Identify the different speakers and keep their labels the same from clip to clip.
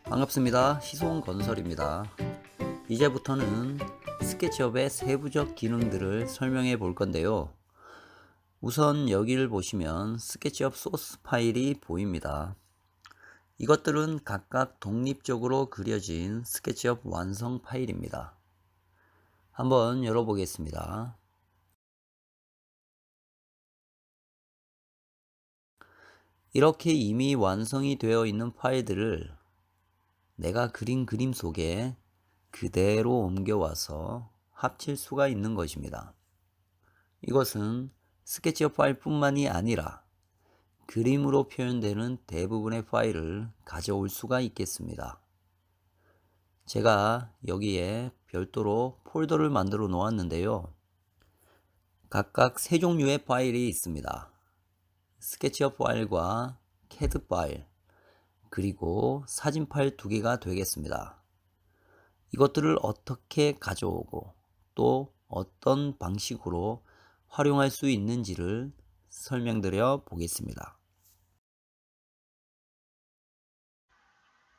Speaker 1: 반갑습니다. 시손건설입니다. 이제부터는 스케치업의 세부적 기능들을 설명해 볼 건데요. 우선 여기를 보시면 스케치업 소스 파일이 보입니다. 이것들은 각각 독립적으로 그려진 스케치업 완성 파일입니다. 한번 열어보겠습니다. 이렇게 이미 완성이 되어 있는 파일들을 내가 그린 그림 속에 그대로 옮겨와서 합칠 수가 있는 것입니다. 이것은 스케치업 파일뿐만이 아니라 그림으로 표현되는 대부분의 파일을 가져올 수가 있겠습니다. 제가 여기에 별도로 폴더를 만들어 놓았는데요. 각각 세 종류의 파일이 있습니다. 스케치업 파일과 캐드 파일, 그리고 사진 파일 두 개가 되겠습니다. 이것들을 어떻게 가져오고 또 어떤 방식으로 활용할 수 있는지를 설명드려 보겠습니다.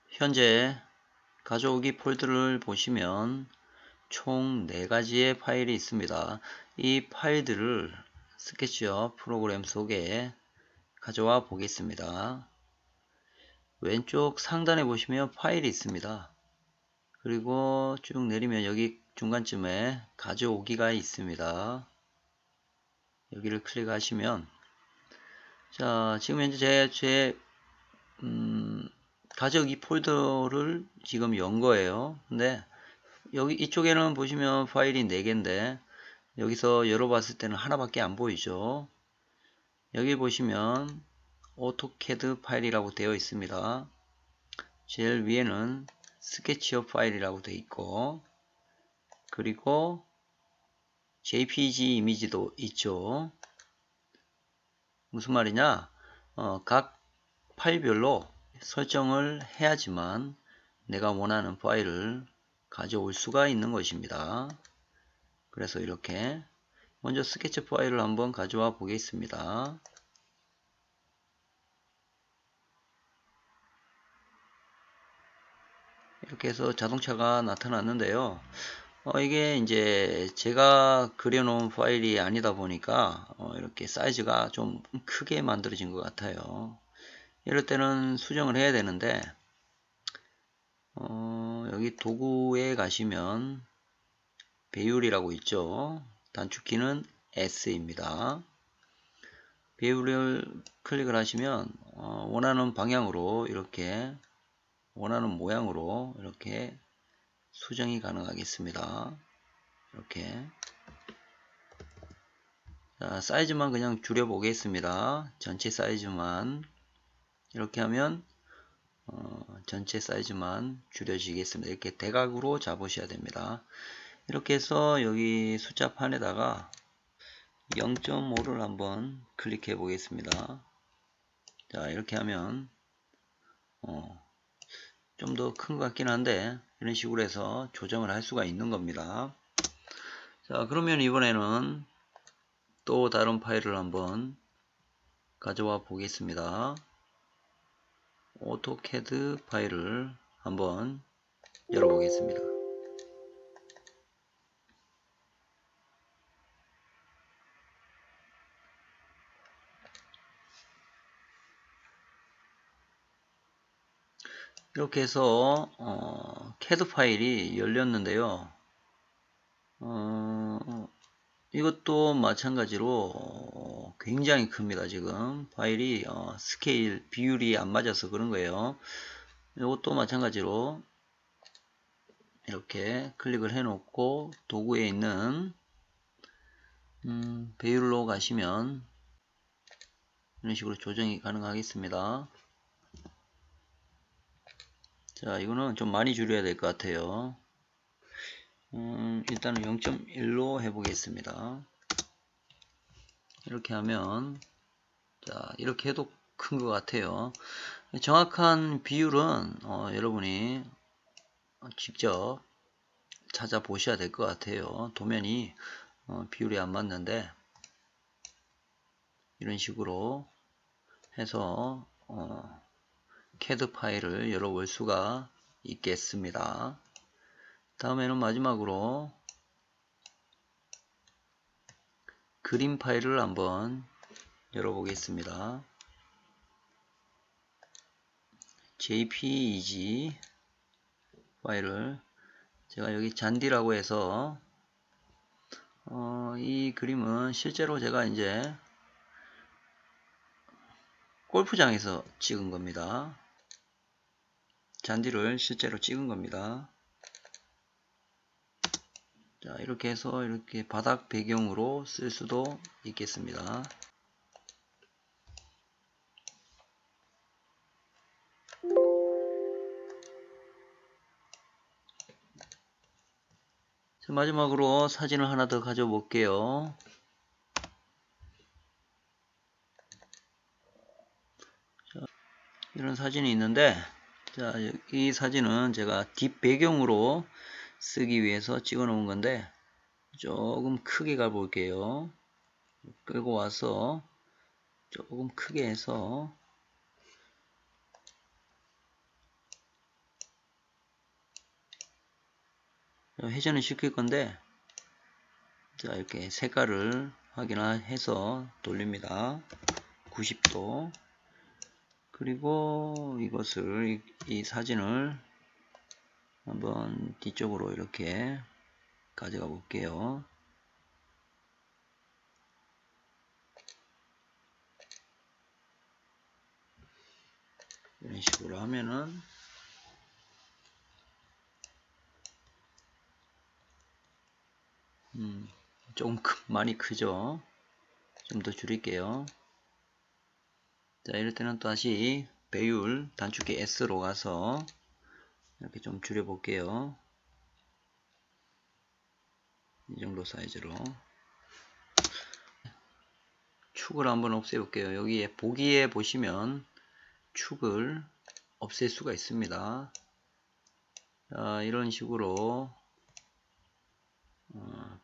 Speaker 1: 현재 가져오기 폴더를 보시면 총 4가지의 파일이 있습니다. 이 파일들을 스케치업 프로그램 속에 가져와 보겠습니다. 왼쪽 상단에 보시면 파일이 있습니다. 그리고 쭉 내리면 여기 중간쯤에 가져오기가 있습니다. 여기를 클릭하시면 자, 지금 현재 제 가져오기 폴더를 지금 연 거예요. 근데 여기 이쪽에는 보시면 파일이 4개인데 여기서 열어봤을 때는 하나밖에 안 보이죠. 여기 보시면 오토캐드 파일이라고 되어 있습니다. 제일 위에는 스케치업 파일이라고 되어 있고, 그리고 JPG 이미지도 있죠. 무슨 말이냐? 각 파일별로 설정을 해야지만 내가 원하는 파일을 가져올 수가 있는 것입니다. 그래서 이렇게 먼저 스케치 파일을 한번 가져와 보겠습니다. 이렇게 해서 자동차가 나타났는데요. 이게 이제 제가 그려놓은 파일이 아니다 보니까 이렇게 사이즈가 좀 크게 만들어진 것 같아요. 이럴 때는 수정을 해야 되는데 여기 도구에 가시면 배율이라고 있죠. 단축키는 S입니다. 배율을 클릭을 하시면 원하는 방향으로 이렇게 원하는 모양으로 이렇게 수정이 가능하겠습니다. 이렇게 자, 사이즈만 그냥 줄여 보겠습니다. 전체 사이즈만 이렇게 하면 전체 사이즈만 줄여지겠습니다. 이렇게 대각으로 잡으셔야 됩니다. 이렇게 해서 여기 숫자판에다가 0.5를 한번 클릭해 보겠습니다. 자, 이렇게 하면 좀 더 큰 것 같긴 한데 이런 식으로 해서 조정을 할 수가 있는 겁니다. 자, 그러면 이번에는 또 다른 파일을 한번 가져와 보겠습니다. 오토캐드 파일을 한번 열어보겠습니다. 이렇게 해서 캐드 파일이 열렸는데요. 이것도 마찬가지로 굉장히 큽니다. 지금 파일이 스케일 비율이 안 맞아서 그런 거예요. 이것도 마찬가지로 이렇게 클릭을 해 놓고 도구에 있는 배율로 가시면 이런 식으로 조정이 가능하겠습니다. 자, 이거는 좀 많이 줄여야 될 것 같아요. 일단은 0.1로 해보겠습니다. 이렇게 하면 자, 이렇게 해도 큰 것 같아요. 정확한 비율은 여러분이 직접 찾아보셔야 될 것 같아요. 도면이 비율이 안 맞는데 이런 식으로 해서 CAD 파일을 열어볼 수가 있겠습니다. 다음에는 마지막으로 그림 파일을 한번 열어보겠습니다. jpeg 파일을 제가 여기 잔디라고 해서 이 그림은 실제로 제가 이제 골프장에서 찍은 겁니다. 잔디를 실제로 찍은 겁니다. 자, 이렇게 해서 이렇게 바닥 배경으로 쓸 수도 있겠습니다. 자, 마지막으로 사진을 하나 더 가져 볼게요. 자, 이런 사진이 있는데, 자, 이 사진은 제가 뒷 배경으로 쓰기 위해서 찍어 놓은 건데, 조금 크게 가 볼게요. 끌고 와서 조금 크게 해서 회전을 시킬 건데, 자, 이렇게 색깔을 확인해서 돌립니다. 90도. 그리고 이것을, 이 사진을 한번 뒤쪽으로 이렇게 가져가 볼게요. 이런 식으로 하면은 조금 많이 크죠. 좀 더 줄일게요. 자, 이럴 때는 또 다시 배율 단축키 S로 가서 이렇게 좀 줄여 볼게요. 이 정도 사이즈로. 축을 한번 없애 볼게요. 여기에 보기에 보시면 축을 없앨 수가 있습니다. 자, 이런 식으로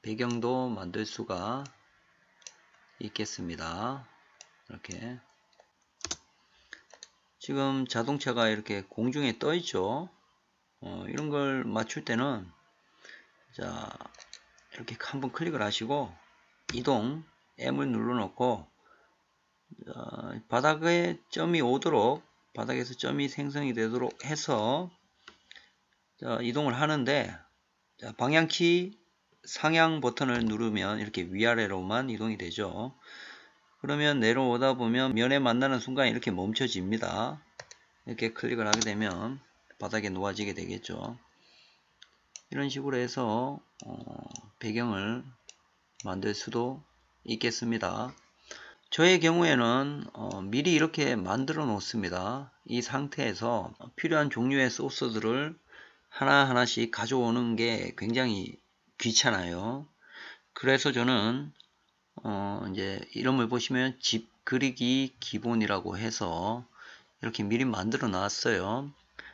Speaker 1: 배경도 만들 수가 있겠습니다. 이렇게 지금 자동차가 이렇게 공중에 떠 있죠. 이런 걸 맞출 때는 자, 이렇게 한번 클릭을 하시고 이동 M을 눌러 놓고 바닥에 점이 오도록, 바닥에서 점이 생성이 되도록 해서 자, 이동을 하는데, 자, 방향키 상향 버튼을 누르면 이렇게 위아래로만 이동이 되죠. 그러면 내려오다 보면 면에 만나는 순간 이렇게 멈춰집니다. 이렇게 클릭을 하게 되면 바닥에 놓아지게 되겠죠. 이런 식으로 해서 배경을 만들 수도 있겠습니다. 저의 경우에는 미리 이렇게 만들어 놓습니다. 이 상태에서 필요한 종류의 소스들을 하나하나씩 가져오는 게 굉장히 귀찮아요. 그래서 저는 이제 이름을 보시면 집 그리기 기본이라고 해서 이렇게 미리 만들어 놨어요.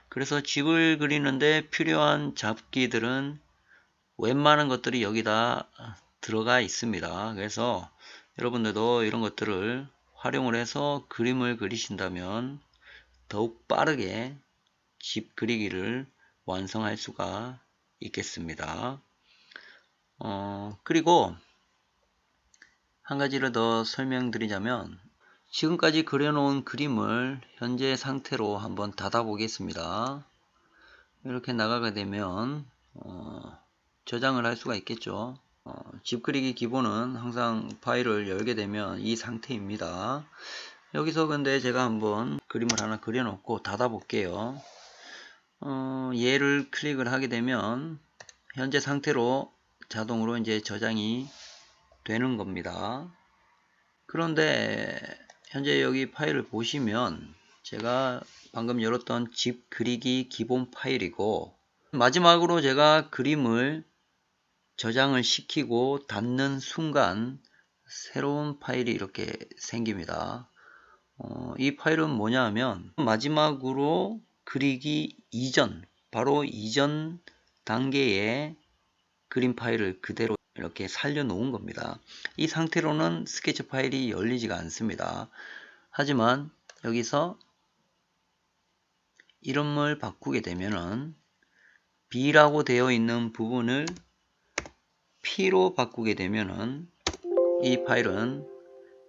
Speaker 1: 그래서 집을 그리는데 필요한 잡기들은 웬만한 것들이 여기다 들어가 있습니다. 그래서 여러분들도 이런 것들을 활용을 해서 그림을 그리신다면 더욱 빠르게 집 그리기를 완성할 수가 있겠습니다. 그리고 한 가지를 더 설명드리자면 지금까지 그려놓은 그림을 현재 상태로 한번 닫아 보겠습니다. 이렇게 나가게 되면 저장을 할 수가 있겠죠. 집 그리기 기본은 항상 파일을 열게 되면 이 상태입니다. 여기서 근데 제가 한번 그림을 하나 그려놓고 닫아 볼게요. 얘를 클릭을 하게 되면 현재 상태로 자동으로 이제 저장이 되는 겁니다. 그런데 현재 여기 파일을 보시면 제가 방금 열었던 집 그리기 기본 파일이고 마지막으로 제가 그림을 저장을 시키고 닫는 순간 새로운 파일이 이렇게 생깁니다. 이 파일은 뭐냐 하면 마지막으로 그리기 이전, 바로 이전 단계의 그림 파일을 그대로 이렇게 살려 놓은 겁니다. 이 상태로는 스케치 파일이 열리지가 않습니다. 하지만 여기서 이름을 바꾸게 되면은 B라고 되어 있는 부분을 P로 바꾸게 되면은 이 파일은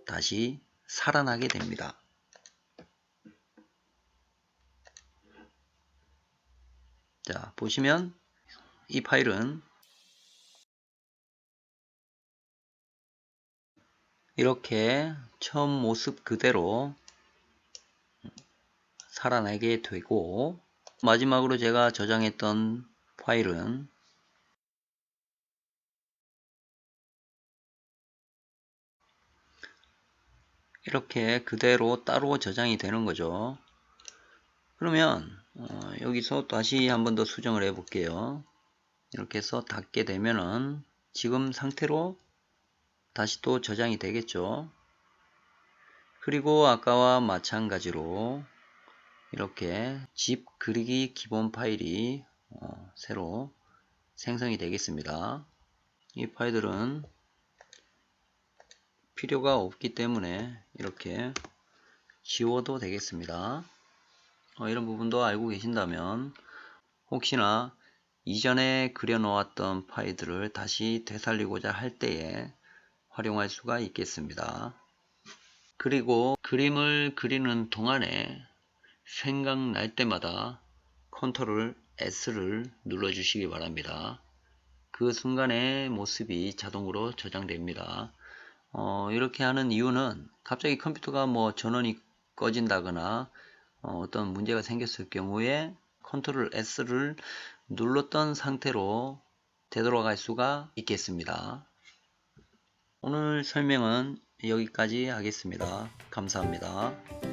Speaker 1: 다시 살아나게 됩니다. 자, 보시면 이 파일은 이렇게 처음 모습 그대로 살아나게 되고, 마지막으로 제가 저장했던 파일은 이렇게 그대로 따로 저장이 되는 거죠. 그러면 여기서 다시 한 번 더 수정을 해 볼게요. 이렇게 해서 닫게 되면은 지금 상태로 다시 또 저장이 되겠죠. 그리고 아까와 마찬가지로 이렇게 집 그리기 기본 파일이 새로 생성이 되겠습니다. 이 파일들은 필요가 없기 때문에 이렇게 지워도 되겠습니다. 이런 부분도 알고 계신다면 혹시나 이전에 그려 놓았던 파일들을 다시 되살리고자 할 때에 활용할 수가 있겠습니다. 그리고 그림을 그리는 동안에 생각날 때마다 컨트롤 S를 눌러 주시기 바랍니다. 그 순간의 모습이 자동으로 저장됩니다. 이렇게 하는 이유는 갑자기 컴퓨터가 전원이 꺼진다거나 어떤 문제가 생겼을 경우에 컨트롤 S를 눌렀던 상태로 되돌아갈 수가 있겠습니다. 오늘 설명은 여기까지 하겠습니다. 감사합니다.